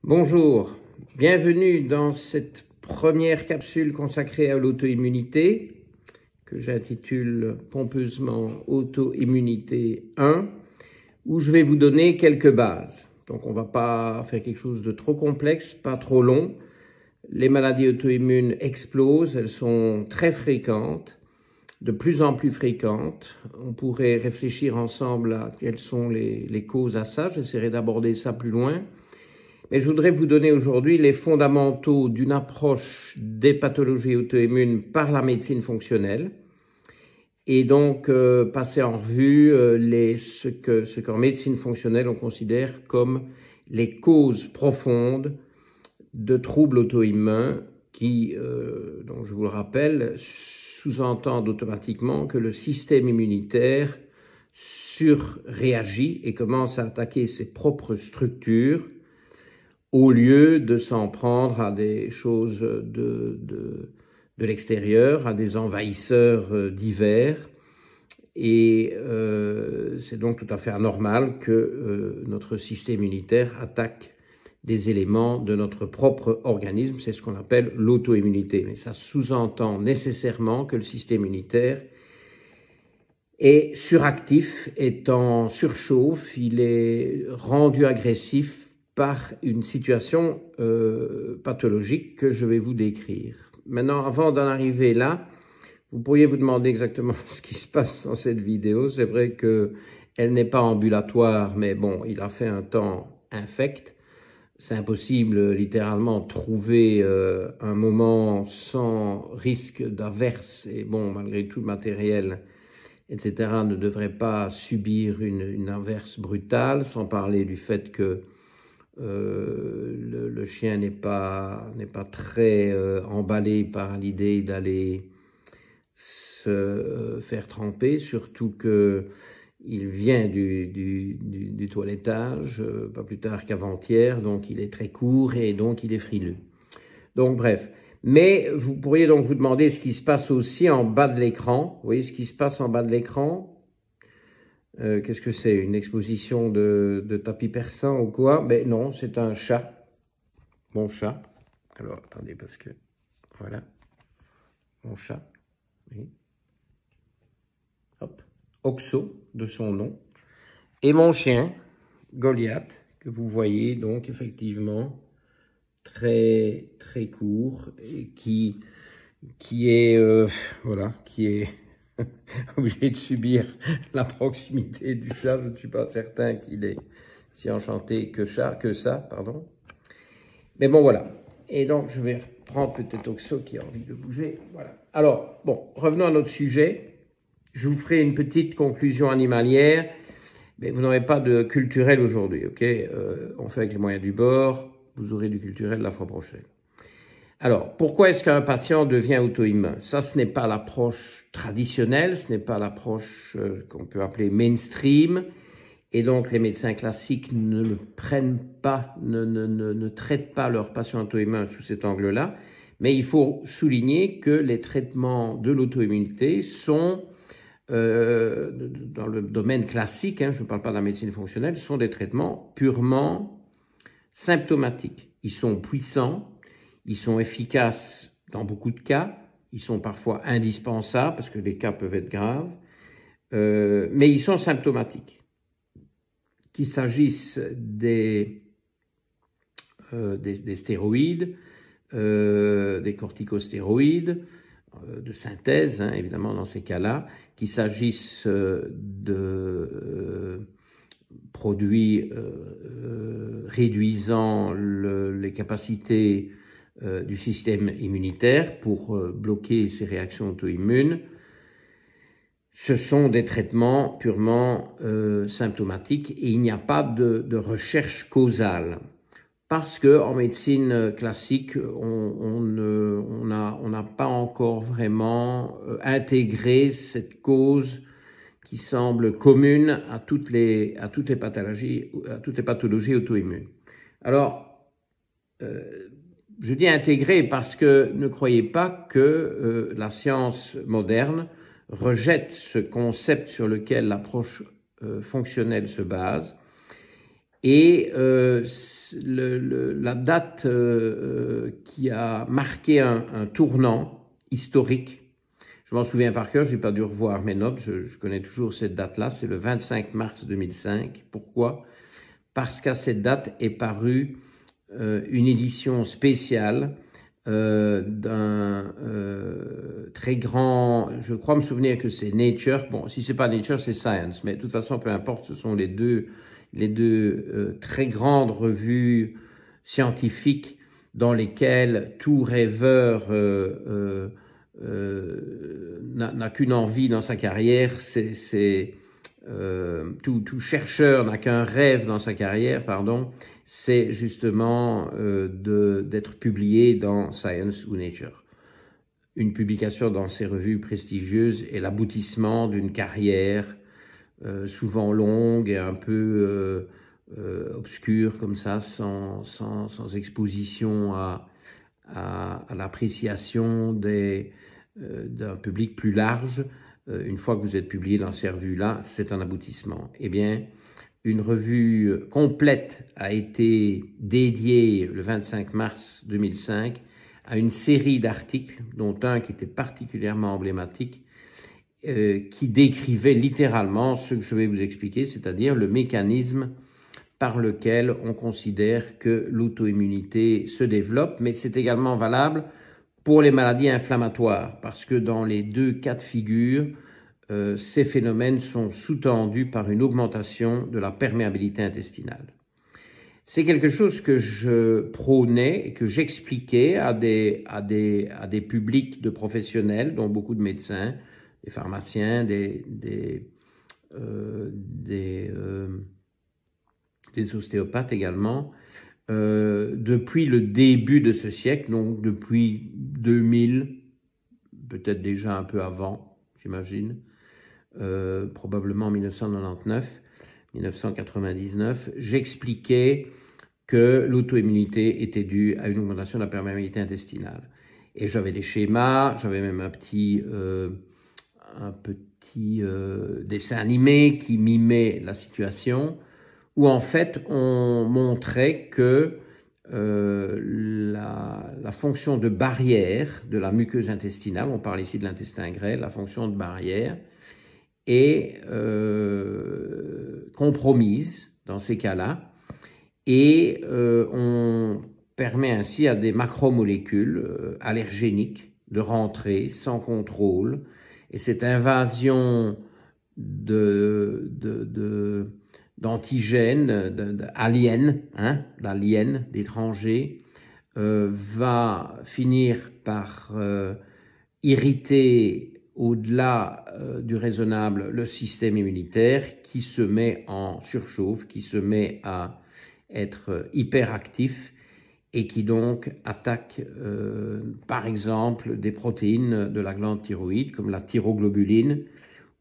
Bonjour, bienvenue dans cette première capsule consacrée à l'auto-immunité que j'intitule pompeusement Auto-immunité 1, où je vais vous donner quelques bases. Donc on ne va pas faire quelque chose de trop complexe, pas trop long. Les maladies auto-immunes explosent, elles sont très fréquentes, de plus en plus fréquentes. On pourrait réfléchir ensemble à quelles sont les causes à ça. J'essaierai d'aborder ça plus loin. Mais je voudrais vous donner aujourd'hui les fondamentaux d'une approche des pathologies auto-immunes par la médecine fonctionnelle et donc passer en revue ce qu'en médecine fonctionnelle on considère comme les causes profondes de troubles auto-immuns qui, donc je vous le rappelle, sous-entendent automatiquement que le système immunitaire surréagit et commence à attaquer ses propres structures au lieu de s'en prendre à des choses de l'extérieur, à des envahisseurs divers. Et c'est donc tout à fait anormal que notre système immunitaire attaque des éléments de notre propre organisme. C'est ce qu'on appelle l'auto-immunité. Mais ça sous-entend nécessairement que le système immunitaire est suractif, est en surchauffe, il est rendu agressif par une situation pathologique que je vais vous décrire. Maintenant, avant d'en arriver là, vous pourriez vous demander exactement ce qui se passe dans cette vidéo. C'est vrai qu'elle n'est pas ambulatoire, mais bon, il a fait un temps infect. C'est impossible, littéralement, de trouver un moment sans risque d'averse. Et bon, malgré tout, le matériel, etc., ne devrait pas subir une inverse brutale, sans parler du fait que le chien n'est pas très emballé par l'idée d'aller se faire tremper, surtout que il vient du toilettage, pas plus tard qu'avant-hier, donc il est très court et donc il est frileux. Donc bref, mais vous pourriez donc vous demander ce qui se passe aussi en bas de l'écran. Vous voyez ce qui se passe en bas de l'écran? Qu'est-ce que c'est? Une exposition de tapis persan ou quoi? Ben non, c'est un chat. Mon chat. Alors, attendez, parce que... Voilà. Mon chat. Oui. Hop. Oxo, de son nom. Et mon chien, Goliath, que vous voyez donc effectivement très, très court et qui est... voilà, qui est... obligé de subir la proximité du chat. Je ne suis pas certain qu'il est si enchanté que ça, pardon. Mais bon, voilà. Et donc, je vais reprendre peut-être Oxo qui a envie de bouger. Voilà. Alors, bon, revenons à notre sujet. Je vous ferai une petite conclusion animalière, mais vous n'aurez pas de culturel aujourd'hui, ok? On fait avec les moyens du bord. Vous aurez du culturel la fois prochaine. Alors, pourquoi est-ce qu'un patient devient auto-immun? Ça, ce n'est pas l'approche traditionnelle, ce n'est pas l'approche qu'on peut appeler mainstream, et donc les médecins classiques ne le prennent pas, ne traitent pas leurs patients auto-immuns sous cet angle-là, mais il faut souligner que les traitements de l'auto-immunité sont, dans le domaine classique, hein, je ne parle pas de la médecine fonctionnelle, sont des traitements purement symptomatiques. Ils sont puissants. Ils sont efficaces dans beaucoup de cas, ils sont parfois indispensables parce que les cas peuvent être graves, mais ils sont symptomatiques. Qu'il s'agisse des stéroïdes, des corticostéroïdes, de synthèse, hein, évidemment dans ces cas-là, qu'il s'agisse de produits réduisant les capacités du système immunitaire pour bloquer ces réactions auto-immunes, ce sont des traitements purement symptomatiques et il n'y a pas de recherche causale. Parce qu'en médecine classique, on n'a pas encore vraiment intégré cette cause qui semble commune à toutes les pathologies auto-immunes. Alors, je dis intégrer parce que ne croyez pas que la science moderne rejette ce concept sur lequel l'approche fonctionnelle se base Et la date qui a marqué un tournant historique, je m'en souviens par cœur, je n'ai pas dû revoir mes notes, je connais toujours cette date-là, c'est le 25 mars 2005. Pourquoi? Parce qu'à cette date est parue une édition spéciale d'un très grand, je crois me souvenir que c'est Nature, bon si c'est pas Nature c'est Science, mais de toute façon peu importe, ce sont les deux très grandes revues scientifiques dans lesquelles tout rêveur n'a qu'une envie dans sa carrière, tout chercheur n'a qu'un rêve dans sa carrière, pardon, c'est justement d'être publié dans Science ou Nature. Une publication dans ces revues prestigieuses est l'aboutissement d'une carrière souvent longue et un peu obscure comme ça, sans exposition à l'appréciation d'un public plus large. Une fois que vous êtes publié dans ces revues-là, c'est un aboutissement. Eh bien, une revue complète a été dédiée le 25 mars 2005 à une série d'articles, dont un qui était particulièrement emblématique, qui décrivait littéralement ce que je vais vous expliquer, c'est-à-dire le mécanisme par lequel on considère que l'auto-immunité se développe, mais c'est également valable pour les maladies inflammatoires, parce que dans les deux cas de figure, ces phénomènes sont sous-tendus par une augmentation de la perméabilité intestinale. C'est quelque chose que je prônais et que j'expliquais à des publics de professionnels, dont beaucoup de médecins, des pharmaciens, des ostéopathes également, depuis le début de ce siècle, donc depuis 2000, peut-être déjà un peu avant, j'imagine, probablement en 1999, 1999, j'expliquais que l'auto-immunité était due à une augmentation de la perméabilité intestinale. Et j'avais des schémas, j'avais même un petit dessin animé qui mimait la situation, où en fait on montrait que la fonction de barrière de la muqueuse intestinale, on parle ici de l'intestin grêle, la fonction de barrière est compromise dans ces cas-là, et on permet ainsi à des macromolécules allergéniques de rentrer sans contrôle, et cette invasion d'antigènes, d'aliens, d'étrangers, va finir par irriter au-delà du raisonnable le système immunitaire qui se met en surchauffe, qui se met à être hyperactif et qui donc attaque par exemple des protéines de la glande thyroïde comme la thyroglobuline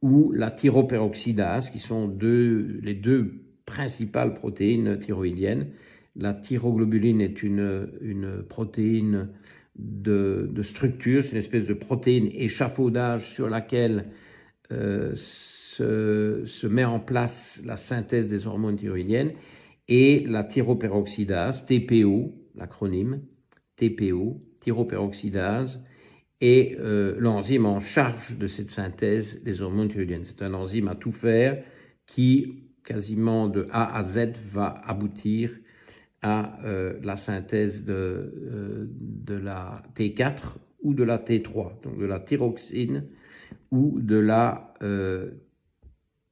ou la thyroperoxydase, qui sont les deux principales protéines thyroïdiennes. La thyroglobuline est une protéine de structure, c'est une espèce de protéine échafaudage sur laquelle se met en place la synthèse des hormones thyroïdiennes, et la thyroperoxydase, TPO, l'acronyme TPO, thyroperoxydase, est l'enzyme en charge de cette synthèse des hormones thyroïdiennes. C'est un enzyme à tout faire qui, quasiment de A à Z, va aboutir à la synthèse de la T4 ou de la T3, donc de la thyroxine ou de la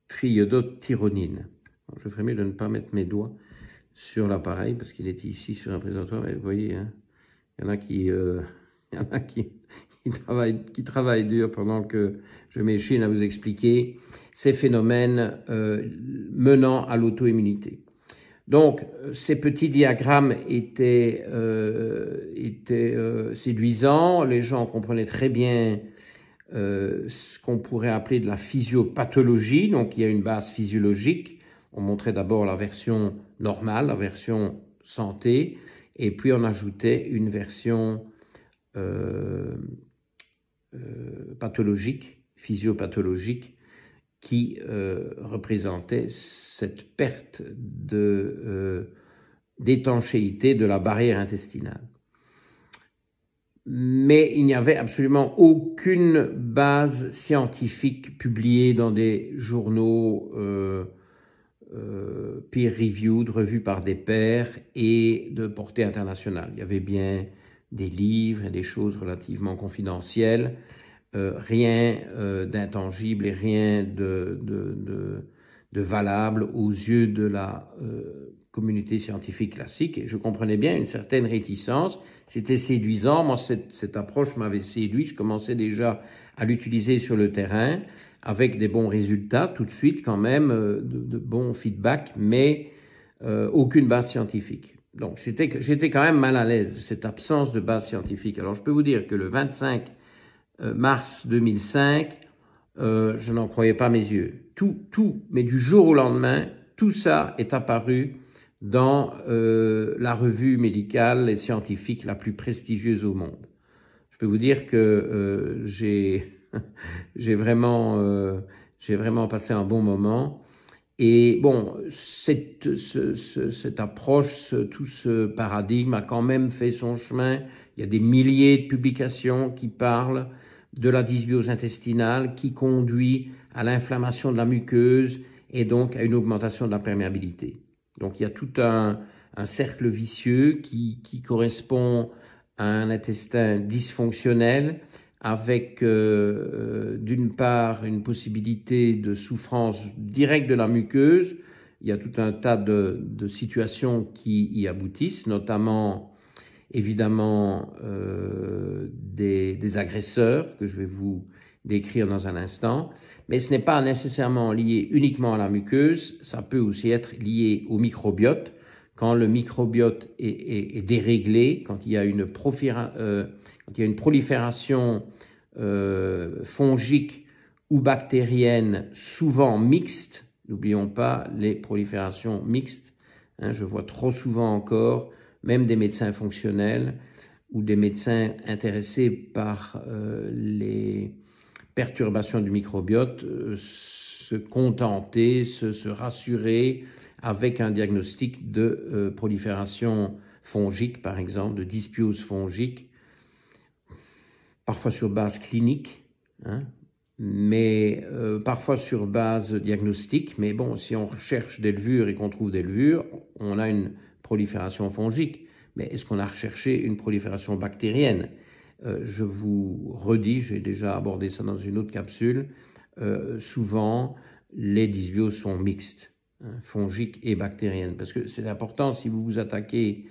triiodothyronine. Je ferais mieux de ne pas mettre mes doigts sur l'appareil parce qu'il est ici sur un présentoir. Et vous voyez, hein, il y en a qui travaillent dur pendant que je m'échine à vous expliquer ces phénomènes menant à l'auto-immunité. Donc, ces petits diagrammes étaient séduisants. Les gens comprenaient très bien ce qu'on pourrait appeler de la physiopathologie. Donc, il y a une base physiologique. On montrait d'abord la version normale, la version santé, et puis on ajoutait une version pathologique, physiopathologique, qui représentait cette perte d'étanchéité de la barrière intestinale. Mais il n'y avait absolument aucune base scientifique publiée dans des journaux peer-reviewed, revus par des pairs et de portée internationale. Il y avait bien des livres et des choses relativement confidentielles, rien d'intangible et rien de valable aux yeux de la communauté scientifique classique. Et je comprenais bien une certaine réticence. C'était séduisant. Moi, cette approche m'avait séduit. Je commençais déjà à l'utiliser sur le terrain avec des bons résultats tout de suite quand même, de bons feedbacks, mais aucune base scientifique. Donc, j'étais quand même mal à l'aise de cette absence de base scientifique. Alors, je peux vous dire que le 25 mars 2005, je n'en croyais pas mes yeux. Mais du jour au lendemain, tout ça est apparu dans la revue médicale et scientifique la plus prestigieuse au monde. Je peux vous dire que j'ai vraiment passé un bon moment. Et bon, cette approche, tout ce paradigme a quand même fait son chemin. Il y a des milliers de publications qui parlent de la dysbiose intestinale qui conduit à l'inflammation de la muqueuse et donc à une augmentation de la perméabilité. Donc il y a tout un cercle vicieux qui correspond à un intestin dysfonctionnel avec d'une part une possibilité de souffrance directe de la muqueuse. Il y a tout un tas de situations qui y aboutissent, notamment évidemment des agresseurs que je vais vous décrire dans un instant, mais ce n'est pas nécessairement lié uniquement à la muqueuse, ça peut aussi être lié au microbiote. Quand le microbiote est déréglé, quand il y a une prolifération fongique ou bactérienne, souvent mixte, n'oublions pas les proliférations mixtes, hein, je vois trop souvent encore même des médecins fonctionnels ou des médecins intéressés par les perturbations du microbiote se contenter, se rassurer avec un diagnostic de prolifération fongique, par exemple, de dysbiose fongique, parfois sur base clinique, hein, mais parfois sur base diagnostique. Mais bon, si on recherche des levures et qu'on trouve des levures, on a une prolifération fongique. Mais est-ce qu'on a recherché une prolifération bactérienne? Je vous redis, j'ai déjà abordé ça dans une autre capsule, souvent les dysbioses sont mixtes, hein, fongiques et bactériennes, parce que c'est important si vous vous attaquez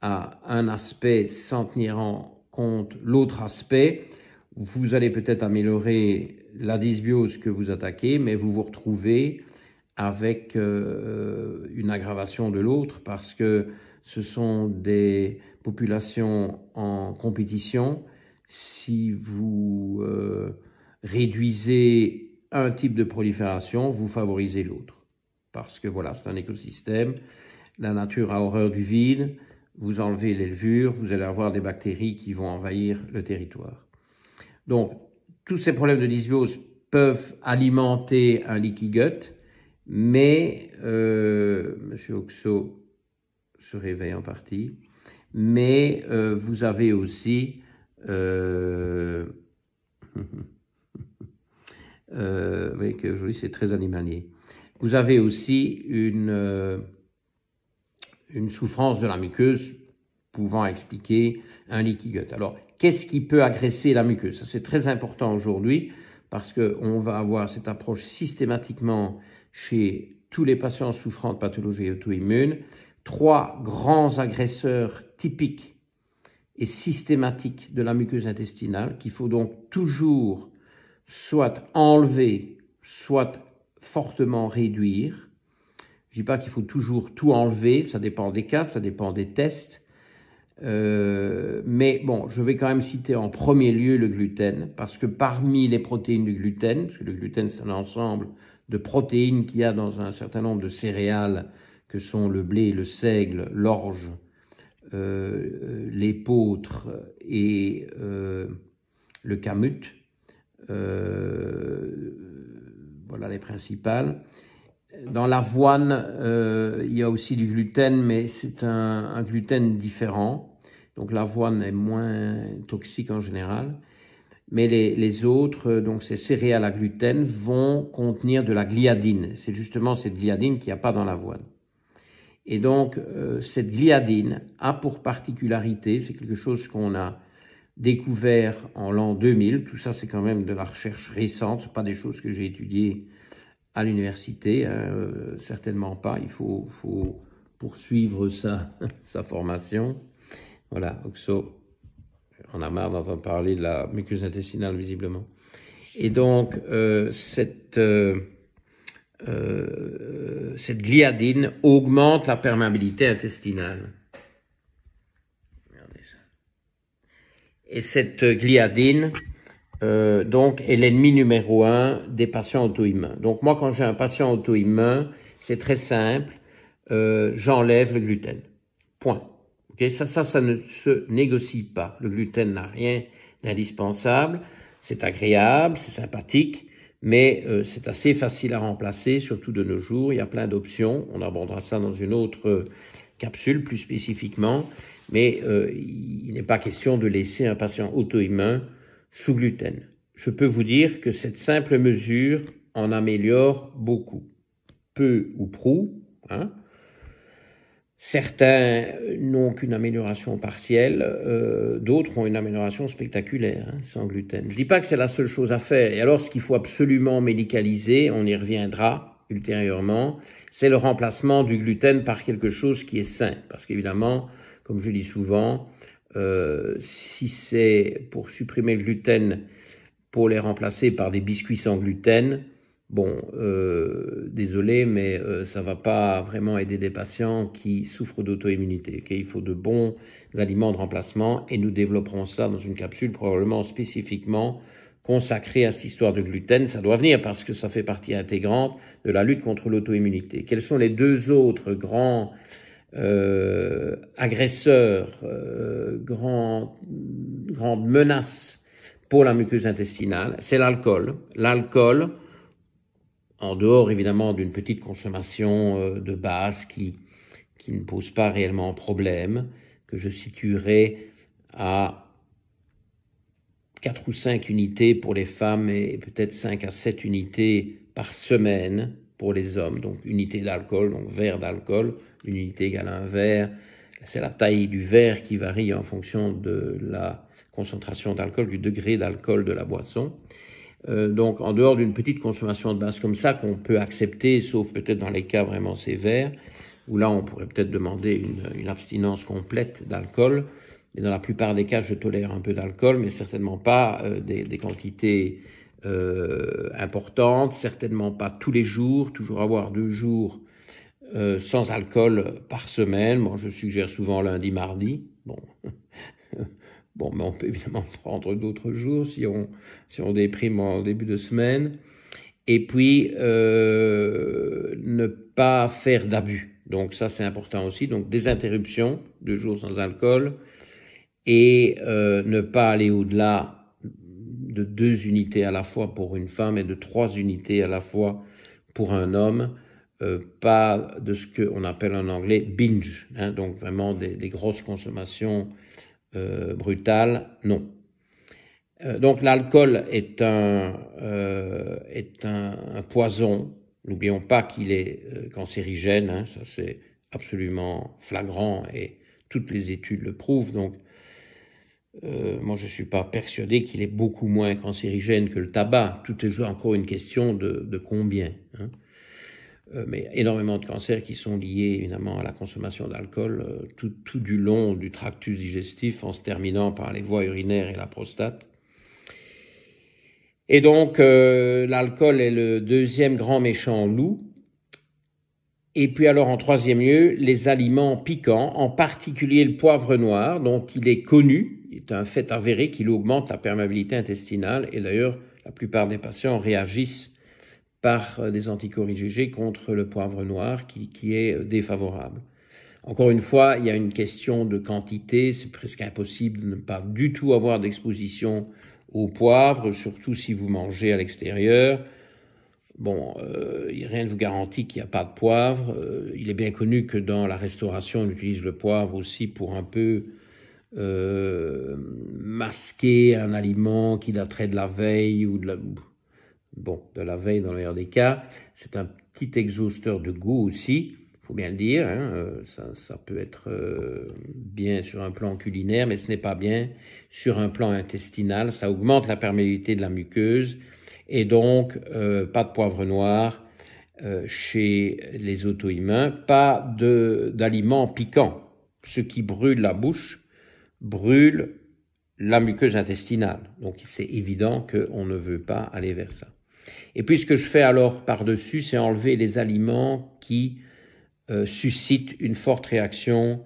à un aspect sans tenir en compte l'autre aspect, vous allez peut-être améliorer la dysbiose que vous attaquez, mais vous vous retrouvez avec une aggravation de l'autre parce que ce sont des populations en compétition. Si vous réduisez un type de prolifération, vous favorisez l'autre. Parce que voilà, c'est un écosystème. La nature a horreur du vide. Vous enlevez les levures, vous allez avoir des bactéries qui vont envahir le territoire. Donc, tous ces problèmes de dysbiose peuvent alimenter un leaky gut, mais M. Oxo se réveille en partie, mais vous avez aussi vous voyez que aujourd'hui c'est très animalier. Vous avez aussi une souffrance de la muqueuse pouvant expliquer un leaky gut. Alors, qu'est-ce qui peut agresser la muqueuse? Ça, c'est très important aujourd'hui parce qu'on va avoir cette approche systématiquement chez tous les patients souffrant de pathologies auto-immunes. 3 grands agresseurs typiques et systématiques de la muqueuse intestinale qu'il faut donc toujours soit enlever, soit fortement réduire. Je ne dis pas qu'il faut toujours tout enlever, ça dépend des cas, ça dépend des tests. Mais bon, je vais quand même citer en premier lieu le gluten, parce que parmi les protéines du gluten, parce que le gluten c'est un ensemble de protéines qu'il y a dans un certain nombre de céréales, que sont le blé, le seigle, l'orge, l'épeautre et le kamut. voilà les principales. Dans l'avoine, il y a aussi du gluten, mais c'est un gluten différent. Donc l'avoine est moins toxique en général. Mais les autres, donc ces céréales à gluten, vont contenir de la gliadine. C'est justement cette gliadine qu'il n'y a pas dans l'avoine. Et donc, cette gliadine a pour particularité, c'est quelque chose qu'on a découvert en l'an 2000, tout ça c'est quand même de la recherche récente, ce pas des choses que j'ai étudiées à l'université, hein, certainement pas, il faut poursuivre sa formation. Voilà, Oxo, on a marre d'entendre parler de la muqueuse intestinale visiblement. Et donc, cette gliadine augmente la perméabilité intestinale. Regardez ça. Et cette gliadine, donc, est l'ennemi numéro 1 des patients auto-immuns. Donc, moi, quand j'ai un patient auto-immun, c'est très simple, j'enlève le gluten. Point. Okay, ça ne se négocie pas. Le gluten n'a rien d'indispensable. C'est agréable, c'est sympathique, mais c'est assez facile à remplacer, surtout de nos jours. Il y a plein d'options. On abordera ça dans une autre capsule, plus spécifiquement. Mais il n'est pas question de laisser un patient auto-immun sous gluten. Je peux vous dire que cette simple mesure en améliore beaucoup. Peu ou prou, hein. Certains n'ont qu'une amélioration partielle, d'autres ont une amélioration spectaculaire, hein, sans gluten. Je dis pas que c'est la seule chose à faire. Et alors, ce qu'il faut absolument médicaliser, on y reviendra ultérieurement, c'est le remplacement du gluten par quelque chose qui est sain. Parce qu'évidemment, comme je dis souvent, si c'est pour supprimer le gluten, pour les remplacer par des biscuits sans gluten, bon, désolé, mais ça va pas vraiment aider des patients qui souffrent d'auto-immunité. Okay, il faut de bons aliments de remplacement et nous développerons ça dans une capsule probablement spécifiquement consacrée à cette histoire de gluten. Ça doit venir parce que ça fait partie intégrante de la lutte contre l'auto-immunité. Quels sont les deux autres grands agresseurs, grandes menaces pour la muqueuse intestinale? C'est l'alcool. L'alcool, en dehors évidemment d'une petite consommation de base qui ne pose pas réellement problème, que je situerai à 4 ou 5 unités pour les femmes et peut-être 5 à 7 unités par semaine pour les hommes. Donc unité d'alcool, donc verre d'alcool, une unité égale un verre. C'est la taille du verre qui varie en fonction de la concentration d'alcool, du degré d'alcool de la boisson. Donc, en dehors d'une petite consommation de base comme ça, qu'on peut accepter, sauf peut-être dans les cas vraiment sévères, où là, on pourrait peut-être demander une abstinence complète d'alcool. Mais dans la plupart des cas, je tolère un peu d'alcool, mais certainement pas des quantités importantes, certainement pas tous les jours, toujours avoir 2 jours sans alcool par semaine. Bon, je suggère souvent lundi, mardi. Bon. Bon, mais on peut évidemment prendre d'autres jours si on déprime en début de semaine. Et puis, ne pas faire d'abus. Donc ça, c'est important aussi. Donc des interruptions, 2 jours sans alcool. Et ne pas aller au-delà de 2 unités à la fois pour une femme et de 3 unités à la fois pour un homme. Pas de ce qu'on appelle en anglais binge, hein, donc vraiment des grosses consommations brutales, non. Donc l'alcool est un poison. N'oublions pas qu'il est cancérigène, hein, ça c'est absolument flagrant et toutes les études le prouvent. Donc moi je suis pas persuadé qu'il est beaucoup moins cancérigène que le tabac. Tout est encore une question de combien, hein. Mais énormément de cancers qui sont liés évidemment à la consommation d'alcool, tout du long du tractus digestif en se terminant par les voies urinaires et la prostate. Et donc l'alcool est le deuxième grand méchant loup. Et puis alors en troisième lieu, les aliments piquants, en particulier le poivre noir, dont il est connu, il est un fait avéré qu'il augmente la perméabilité intestinale. Et d'ailleurs, la plupart des patients réagissent par des anticorps IgG contre le poivre noir qui est défavorable. Encore une fois, il y a une question de quantité, c'est presque impossible de ne pas du tout avoir d'exposition au poivre, surtout si vous mangez à l'extérieur. Bon, rien ne vous garantit qu'il n'y a pas de poivre. Il est bien connu que dans la restauration, on utilise le poivre aussi pour un peu masquer un aliment qui daterait de la veille ou de la veille dans le meilleur des cas. C'est un petit exhausteur de goût aussi, il faut bien le dire. Hein, ça peut être bien sur un plan culinaire, mais ce n'est pas bien sur un plan intestinal. Ça augmente la perméabilité de la muqueuse et donc pas de poivre noir chez les auto-immuns, pas d'aliments piquants. Ce qui brûle la bouche brûle la muqueuse intestinale. Donc c'est évident qu'on ne veut pas aller vers ça. Et puis ce que je fais alors par-dessus, c'est enlever les aliments qui suscitent une forte réaction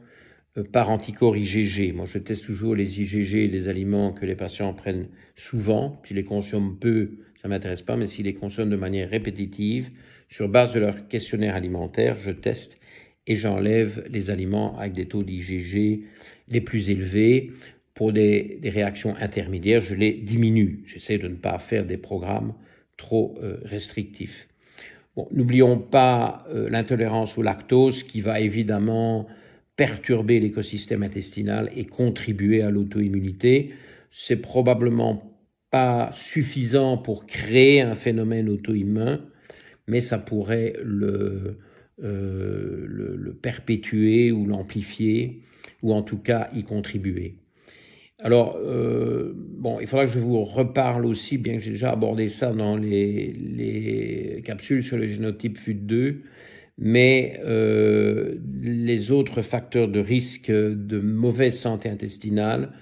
par anticorps IgG. Moi, je teste toujours les IgG, les aliments que les patients prennent souvent. S'ils les consomment peu, ça ne m'intéresse pas, mais s'ils les consomment de manière répétitive, sur base de leur questionnaire alimentaire, je teste et j'enlève les aliments avec des taux d'IgG les plus élevés. Pour des réactions intermédiaires, je les diminue. J'essaie de ne pas faire des programmes trop restrictifs. Bon, n'oublions pas l'intolérance au lactose qui va évidemment perturber l'écosystème intestinal et contribuer à l'auto-immunité. C'est probablement pas suffisant pour créer un phénomène auto-immun, mais ça pourrait le perpétuer ou l'amplifier, ou en tout cas y contribuer. Alors, il faudra que je vous reparle aussi, bien que j'ai déjà abordé ça dans les capsules sur le génotype FUT2, mais les autres facteurs de risque de mauvaise santé intestinale,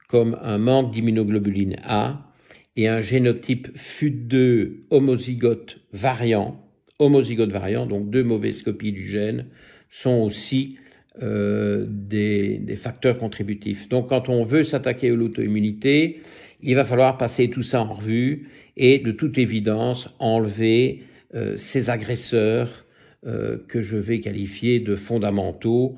comme un manque d'immunoglobuline A et un génotype FUT2 homozygote variant, donc 2 mauvaises copies du gène, sont aussi des facteurs contributifs. Donc, quand on veut s'attaquer à l'auto-immunité, il va falloir passer tout ça en revue et, de toute évidence, enlever ces agresseurs que je vais qualifier de fondamentaux,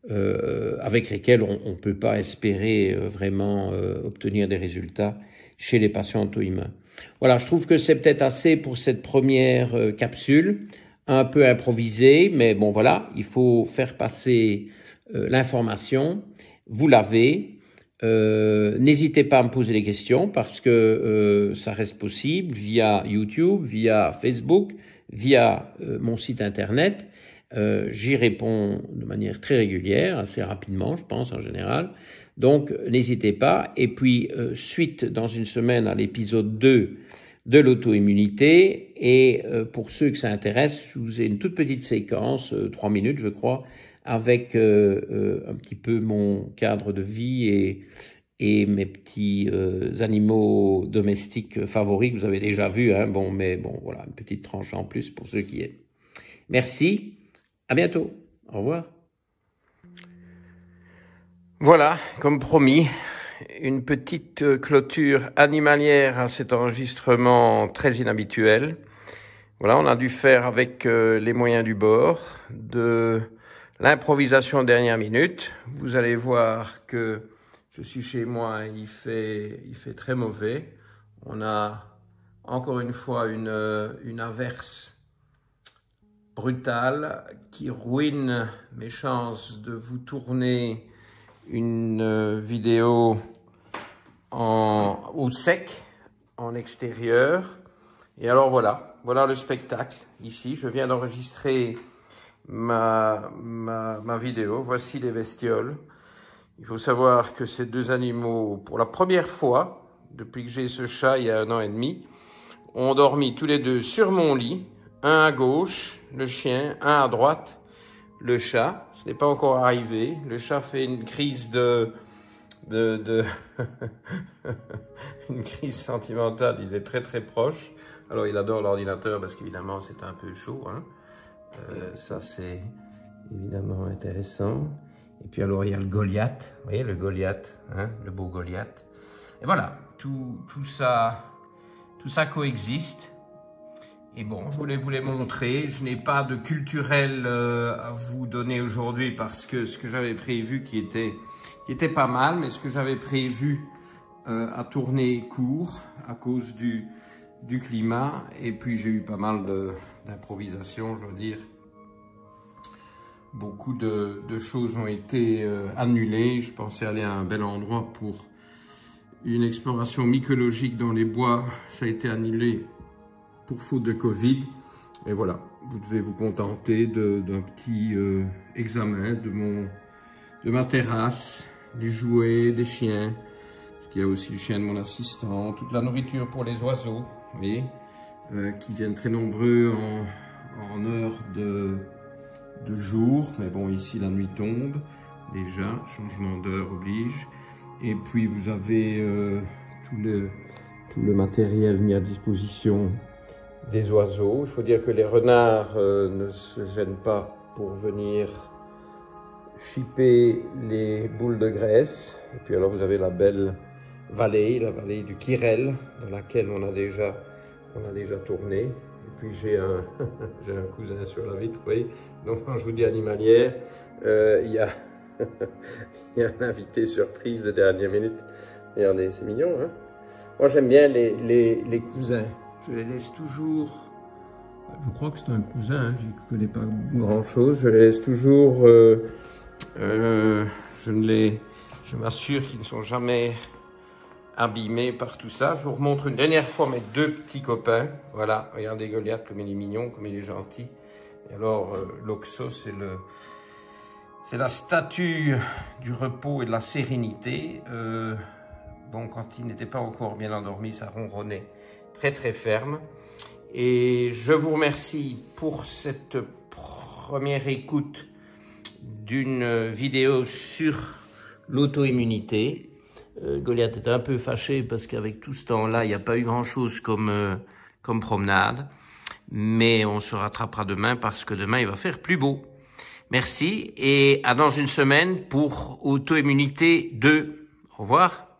avec lesquels on ne peut pas espérer vraiment obtenir des résultats chez les patients auto-immuns. Voilà, je trouve que c'est peut-être assez pour cette première capsule, un peu improvisée, mais bon voilà, il faut faire passer l'information. Vous l'avez. N'hésitez pas à me poser des questions parce que ça reste possible via YouTube, via Facebook, via mon site internet. J'y réponds de manière très régulière, assez rapidement, je pense, en général. Donc, n'hésitez pas. Et puis, suite dans une semaine à l'épisode 2 de l'auto-immunité. Et pour ceux que ça intéresse, je vous ai une toute petite séquence, 3 minutes, je crois, avec un petit peu mon cadre de vie et mes petits animaux domestiques favoris que vous avez déjà vus. Hein. Mais voilà, une petite tranche en plus pour ceux qui aiment. Merci. À bientôt. Au revoir. Voilà, comme promis, une petite clôture animalière à cet enregistrement très inhabituel. Voilà, on a dû faire avec les moyens du bord, de l'improvisation dernière minute. Vous allez voir que je suis chez moi, il fait très mauvais. On a encore une fois une averse brutale qui ruine mes chances de vous tourner une vidéo au sec, en extérieur. Et alors voilà le spectacle ici. Je viens d'enregistrer ma vidéo. Voici les bestioles. Il faut savoir que ces deux animaux, pour la première fois, depuis que j'ai ce chat il y a 1 an et demi, ont dormi tous les deux sur mon lit. Un à gauche, le chien, un à droite, le chat. Ce n'est pas encore arrivé. Le chat fait une crise une crise sentimentale. Il est très très proche. Alors il adore l'ordinateur parce qu'évidemment c'est un peu chaud. Hein. Ça c'est évidemment intéressant. Et puis alors il y a le Goliath. Vous voyez le Goliath, hein, le beau Goliath. Et voilà, tout ça coexiste. Et bon, je voulais vous les montrer. Je n'ai pas de culturel à vous donner aujourd'hui parce que ce que j'avais prévu qui était pas mal, mais ce que j'avais prévu a tourné court à cause du climat. Et puis j'ai eu pas mal d'improvisation, je veux dire. Beaucoup de choses ont été annulées. Je pensais aller à un bel endroit pour une exploration mycologique dans les bois. Ça a été annulé pour faute de Covid. Et voilà, vous devez vous contenter d'un petit examen de ma terrasse, des jouets, des chiens. Parce qu'il y a aussi le chien de mon assistant, toute la nourriture pour les oiseaux, vous voyez, qui viennent très nombreux en heure de jour. Mais bon, ici la nuit tombe déjà, changement d'heure oblige. Et puis vous avez tout le matériel mis à disposition des oiseaux. Il faut dire que les renards ne se gênent pas pour venir chipper les boules de graisse. Et puis alors vous avez la belle vallée, la vallée du Kirel, dans laquelle on a déjà tourné. Et puis j'ai un cousin sur la vitre, oui. Donc quand je vous dis animalière, il y a un invité surprise de dernière minute. Regardez, c'est mignon, hein. Moi j'aime bien les cousins. Je les laisse toujours, je crois que c'est un cousin, hein, je ne connais pas grand chose, je les laisse toujours, je m'assure qu'ils ne sont jamais abîmés par tout ça. Je vous remontre une dernière fois mes deux petits copains. Voilà, regardez Goliath comme il est mignon, comme il est gentil. Et alors l'Oxo, c'est la statue du repos et de la sérénité. Bon, quand il n'était pas encore bien endormi, ça ronronnait très très ferme. Et je vous remercie pour cette première écoute d'une vidéo sur l'auto-immunité. Goliath était un peu fâché parce qu'avec tout ce temps-là, il n'y a pas eu grand-chose comme promenade. Mais on se rattrapera demain parce que demain, il va faire plus beau. Merci et à dans une semaine pour Auto-immunité 2. Au revoir.